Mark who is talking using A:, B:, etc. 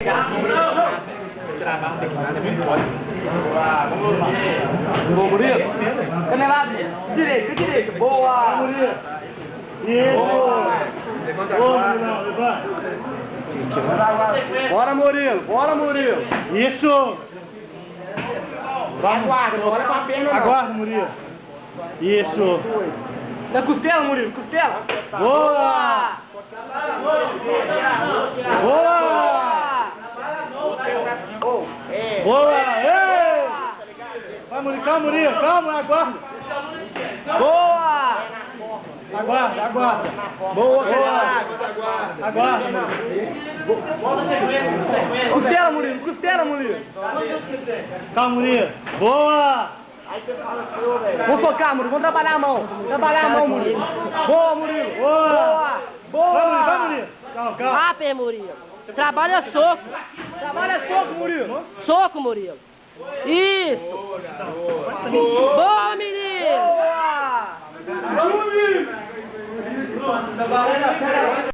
A: Boa, Murilo. Canelada. Direita. Boa. Murilo.
B: Isso.
A: Boa, levanta. Bora, Murilo.
B: Isso.
A: Aguarda, não olha pra perna, não.
B: Aguarda, Murilo. Isso.
A: Da costela, Murilo, costela.
B: Boa. Boa. Boa. Ei. Vai, Murilo, calma, aguarda.
A: Boa.
B: Aguarda.
A: Boa.
B: Aguarda, Murilo.
A: Costela, Murilo.
B: Calma, Murilo. Boa.
A: Vamos focar, Murilo, vamos trabalhar a mão. Murilo. Boa, Murilo.
B: Boa.
A: Boa.
B: Vai, Murilo. Calma.
C: Rápido, Murilo. Trabalha soco.
A: Murilo.
C: Soco, Murilo. Isso. Boa, menino.
A: Boa.